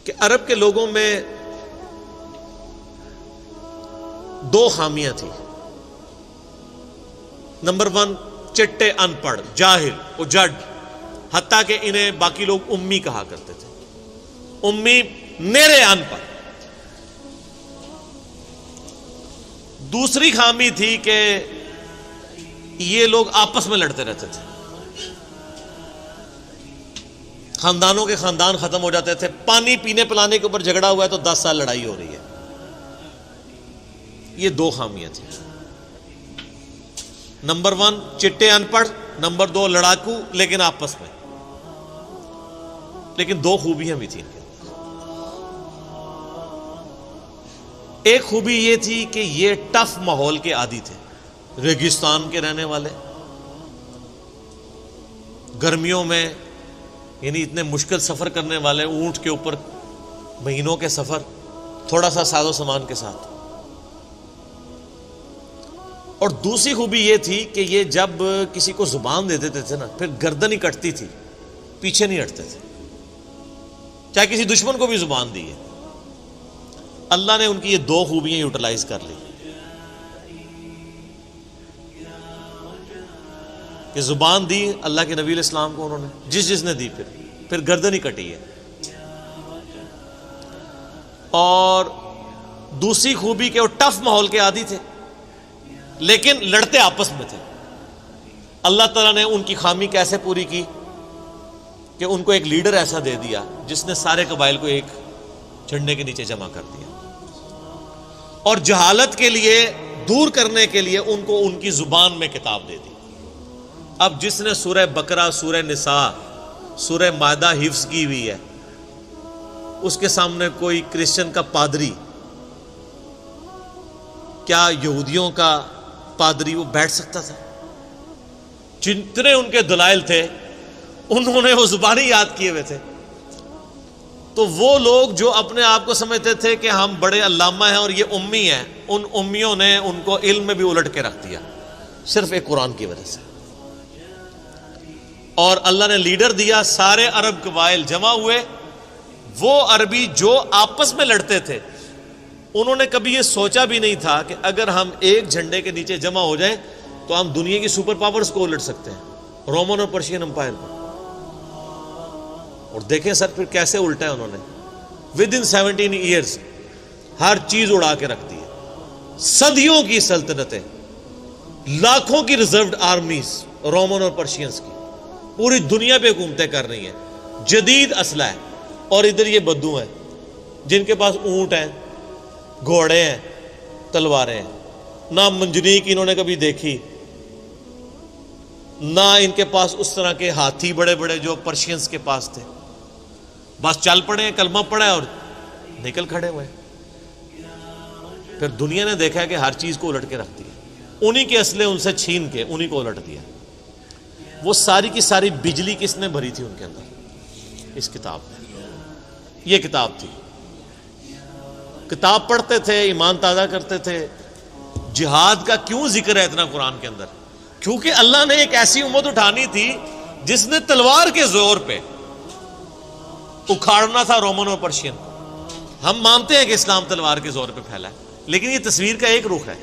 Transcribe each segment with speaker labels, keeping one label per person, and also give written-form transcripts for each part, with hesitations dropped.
Speaker 1: کہ عرب کے لوگوں میں دو خامیاں تھیں. نمبر 1 چٹے ان پڑھ جاہل اجڑ، حتیٰ کہ انہیں باقی لوگ امی کہا کرتے تھے. امی نیرے ان پڑھ. دوسری خامی تھی کہ یہ لوگ آپس میں لڑتے رہتے تھے. خاندانوں کے خاندان ختم ہو جاتے تھے. پانی پینے پلانے کے اوپر جھگڑا ہوا ہے تو 10 سال لڑائی ہو رہی ہے. یہ دو خامیاں تھیں. نمبر 1 چٹے ان پڑھ، نمبر 2 لڑاکو لیکن آپس میں. لیکن دو خوبیاں بھی تھیں. ایک خوبی یہ تھی کہ یہ ٹف ماحول کے عادی تھے. ریگستان کے رہنے والے، گرمیوں میں یعنی اتنے مشکل سفر کرنے والے، اونٹ کے اوپر مہینوں کے سفر، تھوڑا سا ساز و سامان کے ساتھ. اور دوسری خوبی یہ تھی کہ یہ جب کسی کو زبان دے دیتے تھے نا، پھر گردن ہی کٹتی تھی، پیچھے نہیں ہٹتے تھے، چاہے کسی دشمن کو بھی زبان دی ہے. اللہ نے ان کی یہ دو خوبیاں یوٹیلائز کر لی کہ زبان دی اللہ کے نبی علیہ السلام کو، انہوں نے جس نے دی پھر گردن ہی کٹی ہے. اور دوسری خوبی کہ وہ ٹف ماحول کے عادی تھے لیکن لڑتے آپس میں تھے. اللہ تعالیٰ نے ان کی خامی کیسے پوری کی کہ ان کو ایک لیڈر ایسا دے دیا جس نے سارے قبائل کو ایک جھنڈے کے نیچے جمع کر دیا. اور جہالت کے لیے دور کرنے کے لیے ان کو ان کی زبان میں کتاب دے دی. اب جس نے سورہ بقرہ، سورہ نساء، سورہ مائدہ حفظ کی ہوئی ہے، اس کے سامنے کوئی کرسچن کا پادری، کیا یہودیوں کا پادری وہ بیٹھ سکتا تھا؟ جتنے ان کے دلائل تھے انہوں نے وہ زبانی یاد کیے ہوئے تھے. تو وہ لوگ جو اپنے آپ کو سمجھتے تھے کہ ہم بڑے علامہ ہیں اور یہ امی ہیں، ان امیوں نے ان کو علم میں بھی الٹ کے رکھ دیا صرف ایک قرآن کی وجہ سے. اور اللہ نے لیڈر دیا، سارے عرب قبائل جمع ہوئے. وہ عربی جو آپس میں لڑتے تھے انہوں نے کبھی یہ سوچا بھی نہیں تھا کہ اگر ہم ایک جھنڈے کے نیچے جمع ہو جائیں تو ہم دنیا کی سپر پاورز کو الٹ سکتے ہیں، رومن اور پرشین امپائر کو. اور دیکھیں سر پھر کیسے الٹا ہے انہوں نے. ود ان 17 ایئرز ہر چیز اڑا کے رکھ دی ہے. صدیوں کی سلطنتیں، لاکھوں کی ریزروڈ آرمیز رومن اور پرشینز کی پوری دنیا پہ حکومتیں کر رہی ہیں. جدید اسلحہ ہے. اور ادھر یہ بدو ہیں جن کے پاس اونٹ ہیں، گھوڑے ہیں، تلواریں ہیں. نہ منجنیق انہوں نے کبھی دیکھی، نہ ان کے پاس اس طرح کے ہاتھی بڑے بڑے جو پرشینز کے پاس تھے. بس چل پڑے ہیں، کلمہ پڑھا ہے اور نکل کھڑے ہوئے. پھر دنیا نے دیکھا ہے کہ ہر چیز کو الٹ کے رکھ دیا. انہی کے اسلحے ان سے چھین کے انہی کو الٹ دیا. وہ ساری کی ساری بجلی کس نے بھری تھی ان کے اندر؟ اس کتاب میں. یہ کتاب تھی. کتاب پڑھتے تھے، ایمان تازہ کرتے تھے. جہاد کا کیوں ذکر ہے اتنا قرآن کے اندر؟ کیونکہ اللہ نے ایک ایسی امت اٹھانی تھی جس نے تلوار کے زور پہ اکھاڑنا تھا رومن اور پرشین کو. ہم مانتے ہیں کہ اسلام تلوار کے زور پہ پھیلا ہے، لیکن یہ تصویر کا ایک رخ ہے.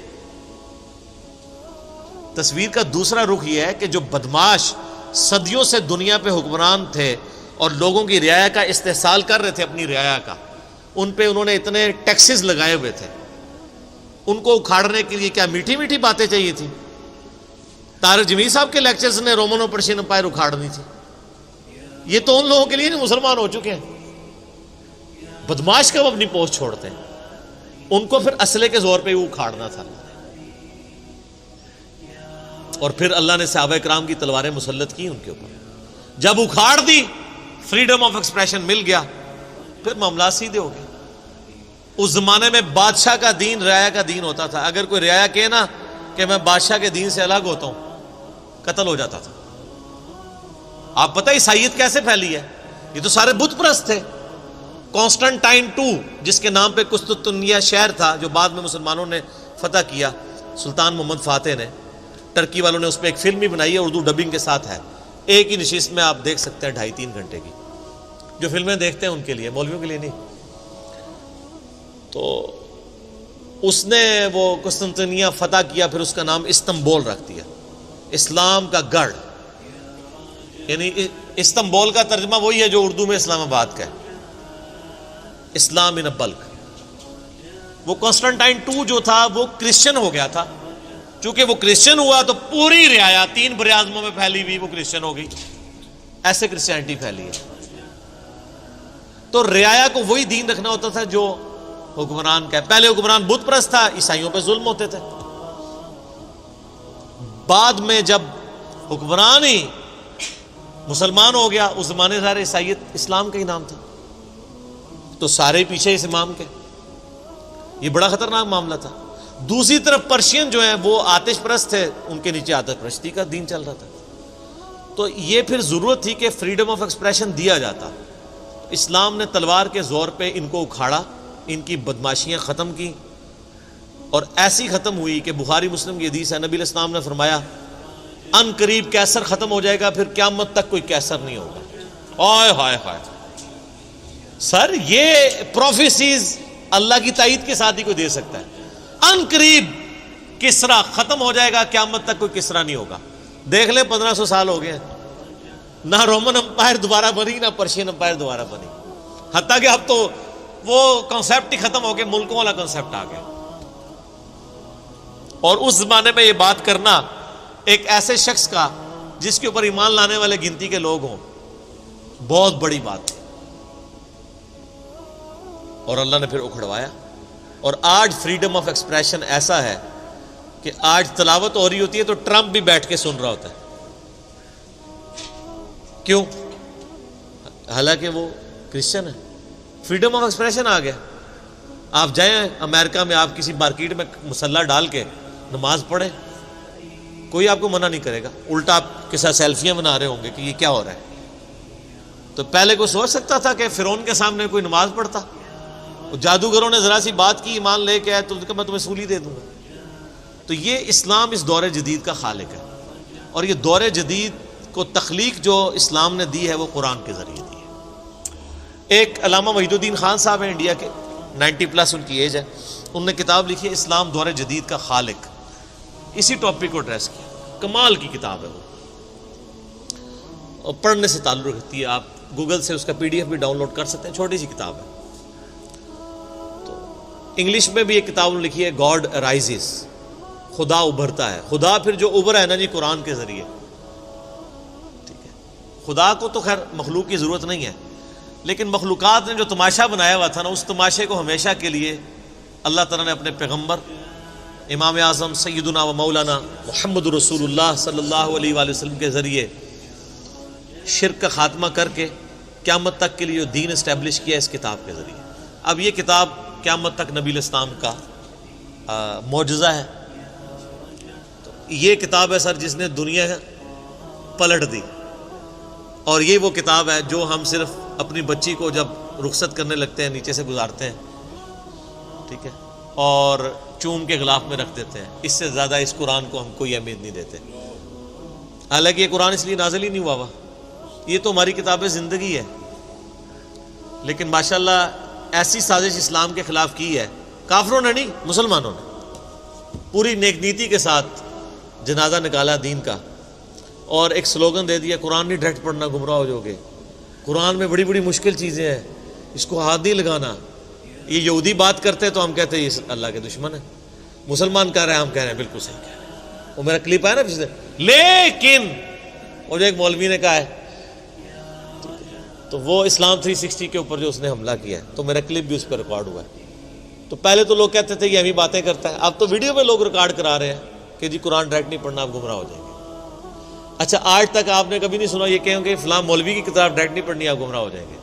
Speaker 1: تصویر کا دوسرا رخ یہ ہے کہ جو بدماش صدیوں سے دنیا پہ حکمران تھے اور لوگوں کی رعایا کا استحصال کر رہے تھے، اپنی رعایا کا، ان پہ انہوں نے اتنے ٹیکسز لگائے ہوئے تھے. ان کو اکھاڑنے کے لیے کیا میٹھی میٹھی باتیں چاہیے تھی؟ طارق جمیل صاحب کے لیکچرز نے رومن اور پرشین امپائر اکھاڑنی تھی. یہ تو ان لوگوں کے لیے نہیں مسلمان ہو چکے ہیں. بدماش کب اپنی پوسٹ چھوڑتے ہیں؟ ان کو پھر اسلحے کے زور پہ وہ اکھاڑنا تھا. اور پھر اللہ نے صحابہ کرام کی تلواریں مسلط کی ان کے اوپر. جب اکھاڑ دی، فریڈم آف ایکسپریشن مل گیا، پھر معاملات سیدھے ہو گئے. اس زمانے میں بادشاہ کا دین رعایا کا دین ہوتا تھا. اگر کوئی رعایا کہے نا کہ میں بادشاہ کے دین سے الگ ہوتا ہوں، قتل ہو جاتا تھا. آپ پتہ عیسائیت کیسے پھیلی ہے؟ یہ تو سارے بت پرست تھے. کانسٹنٹائن 2 جس کے نام پہ قسطنطنیہ شہر تھا جو بعد میں مسلمانوں نے فتح کیا، سلطان محمد فاتح نے، ٹرکی والوں نے اس پہ ایک فلم بھی بنائی ہے، اردو ڈبنگ کے ساتھ ہے. ایک ہی نشست میں آپ دیکھ سکتے ہیں 2.5-3 گھنٹے کی. جو فلمیں دیکھتے ہیں ان کے لیے، مولویوں کے لیے نہیں. تو اس نے وہ قسطنطنیہ فتح کیا، پھر اس کا نام استنبول رکھ دیا، اسلام کا گڑھ. یعنی استنبول کا ترجمہ وہی ہے جو اردو میں اسلام آباد کا ہے، اسلام ان بلک. وہ کانسٹنٹائن 2 جو تھا وہ کرسچن ہو گیا تھا، چونکہ وہ کرسچن ہوا تو پوری رعایا 3 براعظموں میں پھیلی ہوئی وہ کرسچن ہو گئی. ایسے کرسچینٹی پھیلی ہے. تو رعایا کو وہی دین رکھنا ہوتا تھا جو حکمران کا ہے. پہلے حکمران بت پرست تھا، عیسائیوں پہ ظلم ہوتے تھے. بعد میں جب حکمران ہی مسلمان ہو گیا، اس زمانے سارے عیسائیت اسلام کا ہی نام تھا، تو سارے پیچھے اس امام کے. یہ بڑا خطرناک معاملہ تھا. دوسری طرف پرشین جو ہیں وہ آتش پرست تھے، ان کے نیچے آتش پرستی کا دین چل رہا تھا. تو یہ پھر ضرورت تھی کہ فریڈم آف ایکسپریشن دیا جاتا. اسلام نے تلوار کے زور پہ ان کو اکھاڑا، ان کی بدماشیاں ختم کی، اور ایسی ختم ہوئی کہ بخاری مسلم کی حدیث ہے، نبی علیہ السلام نے فرمایا ان قریب کیسر ختم ہو جائے گا، پھر قیامت تک کوئی کیسر نہیں ہوگا. ہائے ہائے ہائے سر، یہ پروفیسیز اللہ کی تائید کے ساتھ ہی کوئی دے سکتا ہے. ان قریب کسرا ختم ہو جائے گا، قیامت تک کوئی کسرا نہیں ہوگا. دیکھ لیں 1500 سال ہو گئے، نہ رومن امپائر دوبارہ بنی، نہ پرشین امپائر دوبارہ بنی. حتیٰ کہ اب تو وہ کنسیپٹ ہی ختم ہو گئے، ملکوں والا کنسیپٹ آ گیا. اور اس زمانے میں یہ بات کرنا ایک ایسے شخص کا جس کے اوپر ایمان لانے والے گنتی کے لوگ ہوں، بہت بڑی بات ہے. اور اللہ نے پھر اکھڑوایا. اور آج فریڈم آف ایکسپریشن ایسا ہے کہ آج تلاوت ہو رہی ہوتی ہے تو ٹرمپ بھی بیٹھ کے سن رہا ہوتا ہے. کیوں؟ حالانکہ وہ کرسچن ہے. فریڈم آف ایکسپریشن آ گیا. آپ جائیں امریکہ میں، آپ کسی مارکیٹ میں مسلح ڈال کے نماز پڑھیں، کوئی آپ کو منع نہیں کرے گا. الٹا آپ کے ساتھ سیلفیاں بنا رہے ہوں گے کہ یہ کیا ہو رہا ہے. تو پہلے کوئی سوچ سکتا تھا کہ فرعون کے سامنے کوئی نماز پڑھتا؟ جادوگروں نے ذرا سی بات کی، ایمان لے کے آئے تو میں تمہیں سولی دے دوں گا. تو یہ اسلام اس دور جدید کا خالق ہے. اور یہ دور جدید کو تخلیق جو اسلام نے دی ہے وہ قرآن کے ذریعے دی ہے. ایک علامہ وحید الدین خان صاحب ہیں انڈیا کے، 90+ ان کی ایج ہے. انہوں نے کتاب لکھی ہے اسلام دور جدید کا خالق. اسی ٹاپک کو ایڈریس کیا. کمال کی کتاب ہے وہ، اور پڑھنے سے تعلق رکھتی ہے. آپ گوگل سے اس کا PDF بھی ڈاؤن لوڈ کر سکتے ہیں. چھوٹی سی کتاب ہے. تو انگلش میں بھی ایک کتاب لکھی ہے گاڈ رائزز، خدا ابھرتا ہے. خدا پھر جو ابھرا ہے نا جی قرآن کے ذریعے. ٹھیک ہے، خدا کو تو خیر مخلوق کی ضرورت نہیں ہے، لیکن مخلوقات نے جو تماشا بنایا ہوا تھا نا، اس تماشے کو ہمیشہ کے لیے اللہ تعالیٰ نے اپنے پیغمبر امام اعظم سیدنا و مولانا محمد رسول اللہ صلی اللہ علیہ وآلہ وسلم کے ذریعے شرک کا خاتمہ کر کے قیامت تک کے لیے جو دین اسٹیبلش کیا اس کتاب کے ذریعے. اب یہ کتاب قیامت تک نبی علیہ السلام کا معجزہ ہے. تو یہ کتاب ہے سر جس نے دنیا پلٹ دی. اور یہ وہ کتاب ہے جو ہم صرف اپنی بچی کو جب رخصت کرنے لگتے ہیں نیچے سے گزارتے ہیں، ٹھیک ہے، اور چوم کے غلاف میں رکھ دیتے ہیں. اس سے زیادہ اس قرآن کو ہم کوئی اہمیت نہیں دیتے. حالانکہ یہ قرآن اس لیے نازل ہی نہیں ہوا، یہ تو ہماری کتاب زندگی ہے. لیکن ماشاءاللہ ایسی سازش اسلام کے خلاف کی ہے، کافروں نے نہیں، مسلمانوں نے پوری نیک نیتی کے ساتھ جنازہ نکالا دین کا، اور ایک سلوگن دے دیا قرآن نہیں ڈائریکٹ پڑھنا گمراہ ہو جاؤ گے، قرآن میں بڑی بڑی مشکل چیزیں ہیں، اس کو ہاتھ نہیں لگانا. یہ یہودی بات کرتے تو ہم کہتے ہیں یہ اللہ کے دشمن ہے. مسلمان کہہ رہے ہیں، ہم کہہ رہے ہیں بالکل صحیح کہہ رہے ہیں. وہ میرا کلپ آیا نا پچھلے، لیکن وہ جو ایک مولوی نے کہا ہے، تو وہ اسلام 360 کے اوپر جو اس نے حملہ کیا ہے، تو میرا کلپ بھی اس پہ ریکارڈ ہوا ہے. تو پہلے تو لوگ کہتے تھے یہ ہمیں باتیں کرتا ہے، اب تو ویڈیو میں لوگ ریکارڈ کرا رہے ہیں کہ جی قرآن ڈائریکٹ نہیں پڑھنا، آپ گمراہ ہو جائیں گے. اچھا، آج تک آپ نے کبھی نہیں سنا یہ کہیں کہ فلاں مولوی کی کتاب ڈائریکٹ نہیں پڑھنی، آپ گمراہ ہو جائیں گے.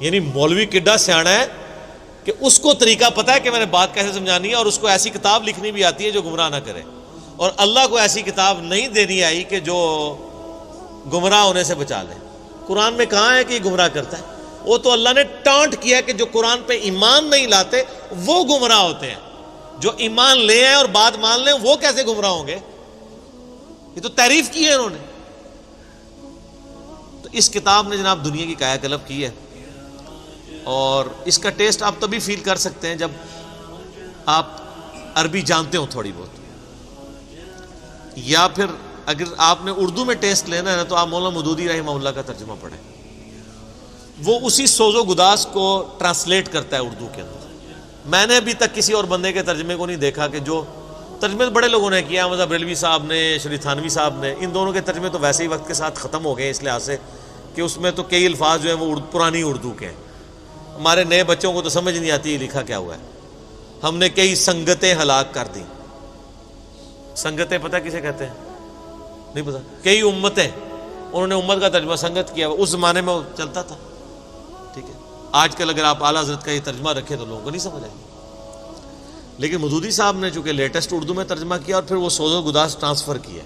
Speaker 1: یعنی مولوی کڈا سیاڑا ہے کہ اس کو طریقہ پتہ ہے کہ میں نے بات کیسے سمجھانی ہے، اور اس کو ایسی کتاب لکھنی بھی آتی ہے جو گمراہ نہ کرے. اور اللہ کو ایسی کتاب نہیں دینی آئی کہ جو گمراہ ہونے سے بچا لے. قرآن میں کہاں ہے کہ یہ گمراہ کرتا ہے؟ وہ تو اللہ نے ٹانٹ کیا کہ جو قرآن پہ ایمان نہیں لاتے وہ گمراہ ہوتے ہیں. جو ایمان لے آئے اور بات مان لیں وہ کیسے گمراہ ہوں گے؟ یہ تو تعریف کی ہے انہوں نے. تو اس کتاب نے جناب دنیا کی کایا کلپ کی ہے. اور اس کا ٹیسٹ آپ تبھی فیل کر سکتے ہیں جب آپ عربی جانتے ہو تھوڑی بہت، یا پھر اگر آپ نے اردو میں ٹیسٹ لینا ہے نا تو آپ مولانا مودودی رحمہ اللہ کا ترجمہ پڑھیں، وہ اسی سوز و گداز کو ٹرانسلیٹ کرتا ہے اردو کے اندر۔ میں نے ابھی تک کسی اور بندے کے ترجمے کو نہیں دیکھا کہ جو ترجمے بڑے لوگوں نے کیا، مطلب بریلوی صاحب نے، شری تھانوی صاحب نے، ان دونوں کے ترجمے تو ویسے ہی وقت کے ساتھ ختم ہو گئے اس لحاظ سے کہ اس میں تو کئی الفاظ جو ہیں وہ پرانی اردو کے ہیں، ہمارے نئے بچوں کو تو سمجھ نہیں آتی یہ لکھا کیا ہوا ہے۔ ہم نے کئی سنگتیں ہلاک کر دیں، سنگتیں پتہ کسے کہتے ہیں؟ نہیں پتہ۔ کئی امتیں، انہوں نے امت کا ترجمہ سنگت کیا، اس زمانے میں وہ چلتا تھا، ٹھیک ہے۔ آج کل اگر آپ اعلیٰ حضرت کا یہ ترجمہ رکھیں تو لوگوں کو نہیں سمجھ آئے گی، لیکن مودودی صاحب نے چونکہ لیٹسٹ اردو میں ترجمہ کیا اور پھر وہ سوز و گداز ٹرانسفر کیا۔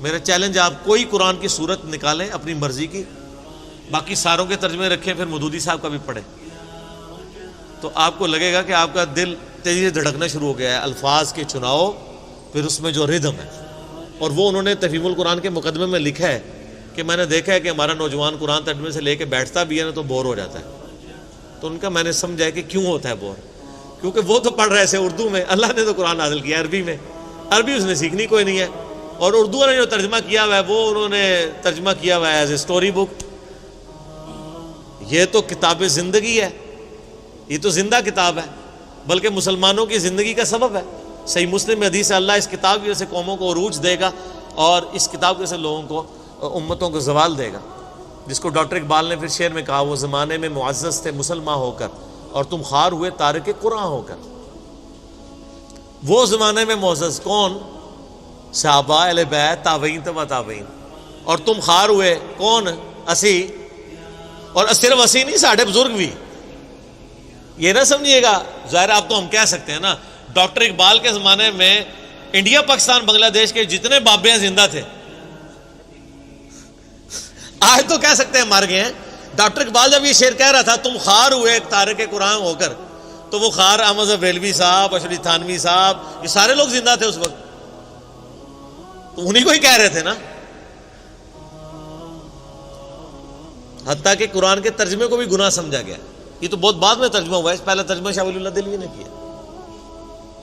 Speaker 1: میرا چیلنج، آپ کوئی قرآن کی صورت نکالیں اپنی مرضی کی، باقی ساروں کے ترجمے رکھیں، پھر مودودی صاحب کا بھی پڑھیں، تو آپ کو لگے گا کہ آپ کا دل تیزی سے دھڑکنا شروع ہو گیا ہے۔ الفاظ کے چناؤ، پھر اس میں جو ردم ہے، اور وہ انہوں نے تفہیم القرآن کے مقدمے میں لکھا ہے کہ میں نے دیکھا ہے کہ ہمارا نوجوان قرآن ترجمے سے لے کے بیٹھتا بھی ہے نا تو بور ہو جاتا ہے، تو ان کا میں نے سمجھا ہے کہ کیوں ہوتا ہے بور، کیونکہ وہ تو پڑھ رہے تھے اردو میں، اللہ نے تو قرآن نازل کیا عربی میں، عربی اس نے سیکھنی کوئی نہیں ہے، اور اردو نے جو ترجمہ کیا ہوا ہے وہ انہوں نے ترجمہ کیا ہوا ہے ایز اے اسٹوری بک۔ یہ تو کتاب زندگی ہے، یہ تو زندہ کتاب ہے، بلکہ مسلمانوں کی زندگی کا سبب ہے۔ صحیح مسلم میں حدیث ہے، اللہ اس کتاب کی وجہ سے قوموں کو عروج دے گا اور اس کتاب کی وجہ سے لوگوں کو، امتوں کو زوال دے گا، جس کو ڈاکٹر اقبال نے پھر شعر میں کہا، وہ زمانے میں معزز تھے مسلمان ہو کر اور تم خوار ہوئے تارک قرآن ہو کر۔ وہ زمانے میں معزز کون؟ صحابہ، اہل بیت، تابعین تبع تابعین، اور تم خوار ہوئے کون؟ اسی، اور صرف اسی نہیں، ساڑھے بزرگ بھی۔ یہ نہ سمجھیے گا، ظاہر آپ تو ہم کہہ سکتے ہیں نا، ڈاکٹر اقبال کے زمانے میں انڈیا، پاکستان، بنگلہ دیش کے جتنے بابے ہیں زندہ تھے، آج تو کہہ سکتے ہیں مر گئے ہیں۔ ڈاکٹر اقبال جب یہ شعر کہہ رہا تھا تم خوار ہوئے ایک تارک قرآن ہو کر، تو وہ خوار احمد بریلوی صاحب، اشری تھانوی صاحب، یہ سارے لوگ زندہ تھے اس وقت، تو انہی کو ہی کہہ رہے تھے نا۔ حتیٰ کہ قرآن کے ترجمے کو بھی گناہ سمجھا گیا، یہ تو بہت بعد میں ترجمہ ہوا ہے، پہلے ترجمہ شاہ ولی اللہ دہلوی نے کیا۔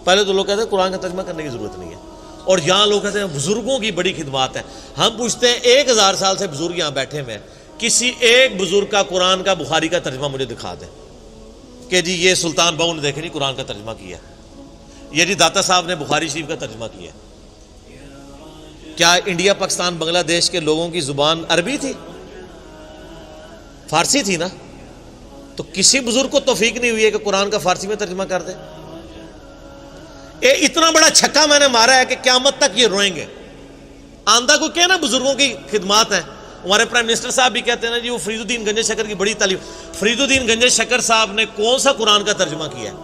Speaker 1: پہلے تو لوگ کہتے ہیں قرآن کا ترجمہ کرنے کی ضرورت نہیں ہے، اور یہاں لوگ کہتے ہیں بزرگوں کی بڑی خدمات ہے۔ ہم پوچھتے ہیں 1000 سال سے بزرگ یہاں بیٹھے ہوئے ہیں، کسی ایک بزرگ کا قرآن کا بخاری کا ترجمہ مجھے دکھا دیں کہ جی یہ سلطان بہو نے دیکھے نہیں قرآن کا ترجمہ کیا، یہ جی داتا صاحب نے بخاری شریف کا ترجمہ کیا۔ کیا انڈیا، پاکستان، بنگلہ دیش کے لوگوں کی زبان عربی تھی؟ فارسی تھی نا، تو کسی بزرگ کو توفیق نہیں ہوئی ہے کہ قرآن کا فارسی میں ترجمہ کر دے۔ اتنا بڑا چھکا میں نے مارا ہے کہ قیامت تک یہ روئیں گے۔ آندہ کو کہنا بزرگوں کی خدمات ہیں، ہمارے پرائم منسٹر صاحب بھی کہتے ہیں نا جی وہ فرید الدین گنج شکر کی بڑی تعلیم۔ فرید الدین گنج شکر صاحب نے کون سا قرآن کا ترجمہ کیا ہے؟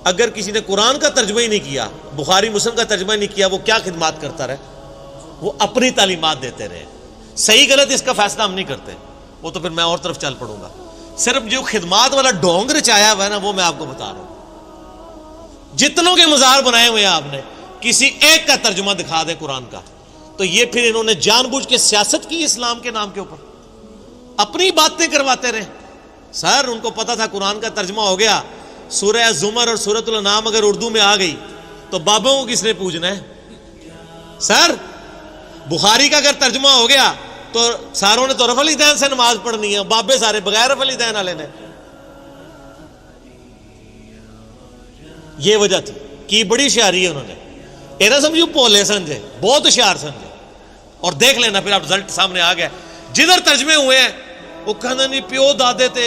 Speaker 1: اگر کسی نے قرآن کا ترجمہ ہی نہیں کیا، بخاری مسلم کا ترجمہ ہی نہیں کیا، وہ کیا خدمات کرتا رہے؟ وہ اپنی تعلیمات دیتے رہے۔ صحیح غلط اس کا فیصلہ ہم نہیں کرتے، وہ تو پھر میں اور طرف چل پڑوں گا۔ صرف جو خدمات والا ڈھونگ رچایا ہوا ہے نا وہ میں آپ کو بتا رہا ہوں۔ جتنوں کے مزار بنائے ہوئے ہیں آپ نے، کسی ایک کا ترجمہ دکھا دیں قرآن کا، تو یہ پھر انہوں نے جان بوجھ کے سیاست کی اسلام کے نام کے اوپر، اپنی باتیں کرواتے رہے۔ سر ان کو پتا تھا قرآن کا ترجمہ ہو گیا، سورہ زمر اور سورۃ الانعام اگر اردو میں آ گئی تو بابوں کو کس نے پوجنا ہے؟ سر بخاری کا اگر ترجمہ ہو گیا تو ساروں نے تو رفع الیدین سے نماز پڑھنی ہے، بابے سارے بغیر رفع الیدین والے نے۔ یہ وجہ تھی کی بڑی ہوشیاری ہے انہوں نے، یہ نہ سمجھو پولے سمجھے، بہت ہوشیار سمجھے۔ اور دیکھ لینا پھر اب رزلٹ سامنے آ گیا، جدھر ترجمے ہوئے ہیں وہ کہنا نہیں پیو دادے تے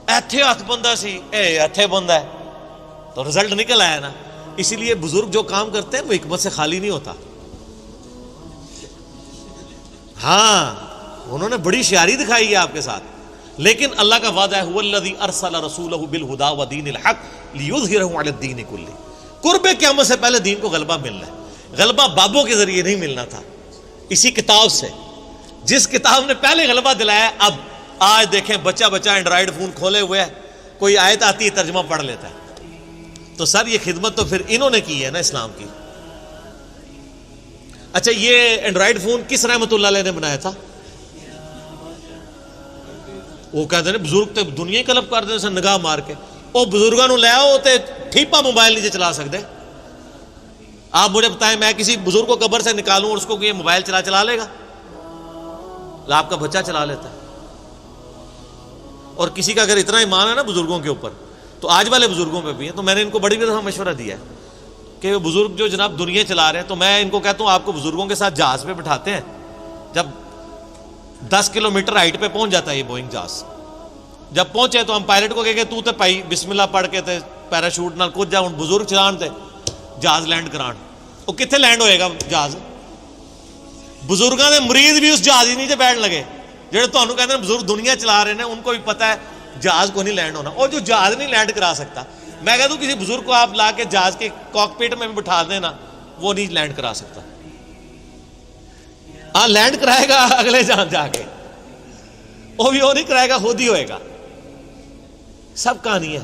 Speaker 1: ایتھے ہاتھ بندہ سی، اے ایتھے بندہ ہے، تو رزلٹ نکل آیا نا۔ اسی لیے بزرگ جو کام کرتے ہیں وہ حکمت سے خالی نہیں ہوتا۔ ہاں انہوں نے بڑی ہوشیاری دکھائی ہے آپ کے ساتھ، لیکن اللہ کا وعدہ ہے هو الذی ارسل رسولہ بالہدی ودین الحق لیظہرہ علی الدین کلہ۔ قرب قیامت سے پہلے دین کو غلبہ ملنا ہے، غلبہ بابوں کے ذریعے نہیں ملنا تھا، اسی کتاب سے، جس کتاب نے پہلے غلبہ دلایا۔ اب آج دیکھیں بچہ اینڈرائڈ فون کھولے ہوئے ہے، کوئی آیت آتی ہے ترجمہ پڑھ لیتا ہے۔ تو سر یہ خدمت تو پھر انہوں نے کی ہے نا اسلام کی۔ اچھا یہ اینڈرائڈ فون کس رحمت اللہ علیہ نے بنایا تھا؟ وہ کہتے ہیں بزرگ تے دنیا ہی کلب کر دیں نگاہ مار کے. وہ بزرگوں نو لے آؤ تے ٹھیپا موبائل نہیں چلا سکتے. آپ مجھے بتائیں میں کسی بزرگ کو قبر سے نکالوں اور اس کو یہ موبائل چلا لے گا؟ آپ کا بچہ چلا لیتا ہے. اور کسی کا اگر اتنا ایمان ہے نا بزرگوں کے اوپر, تو آج والے بزرگوں پہ بھی ہے. تو میں نے ان کو بڑی دفعہ مشورہ دیا ہے کہ بزرگ جو جناب دنیا چلا رہے ہیں, تو میں ان کو کہتا ہوں آپ کو بزرگوں کے ساتھ جہاز پہ بٹھاتے ہیں, جب 10 کلومیٹر ہائٹ پہ پہنچ جاتا ہے یہ بوئنگ جہاز, جب پہنچے تو ہم پائلٹ کو کہے کہ تو تے پائی بسم اللہ پڑھ کے تے پیراشوٹ نال کود جا, ہوں بزرگ چلان تے جہاز لینڈ کران. وہ کتنے لینڈ ہوئے گا جہاز؟ بزرگاں دے مرید بھی اس جہاز ہی نہیں بیٹھ لگے جہاں تمہیں کہتے ہیں بزرگ دنیا چلا رہے ہیں, ان کو بھی پتہ ہے جہاز کو نہیں لینڈ ہونا. اور جو جہاز نہیں لینڈ کرا سکتا, میں کہتا ہوں کسی بزرگ کو آپ لا کے جہاز کے کاکپٹ میں بٹھا دیں نا, وہ نہیں لینڈ کرا سکتا. ہاں لینڈ کرائے گا اگلے جہاں جا کے, وہ بھی وہ نہیں کرائے گا, خود ہی ہوئے گا. سب کہانی ہے,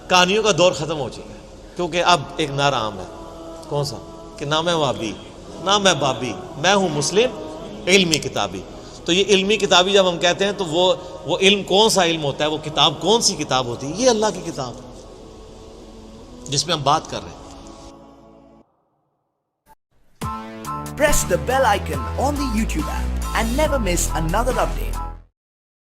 Speaker 1: کہانیوں کا دور ختم ہو چکا ہے, کیونکہ اب ایک نعرہ عام ہے. کون سا؟ کہ نہ میں وابی نہ میں بابی, میں ہوں مسلم علمی کتابی. تو یہ علمی کتابی جب ہم کہتے ہیں تو وہ علم کون سا علم ہوتا ہے, وہ کتاب کون سی کتاب ہوتی ہے؟ یہ اللہ کی کتاب جس میں ہم بات کر رہے ہیں.
Speaker 2: Press the bell icon on the YouTube app and never miss another update.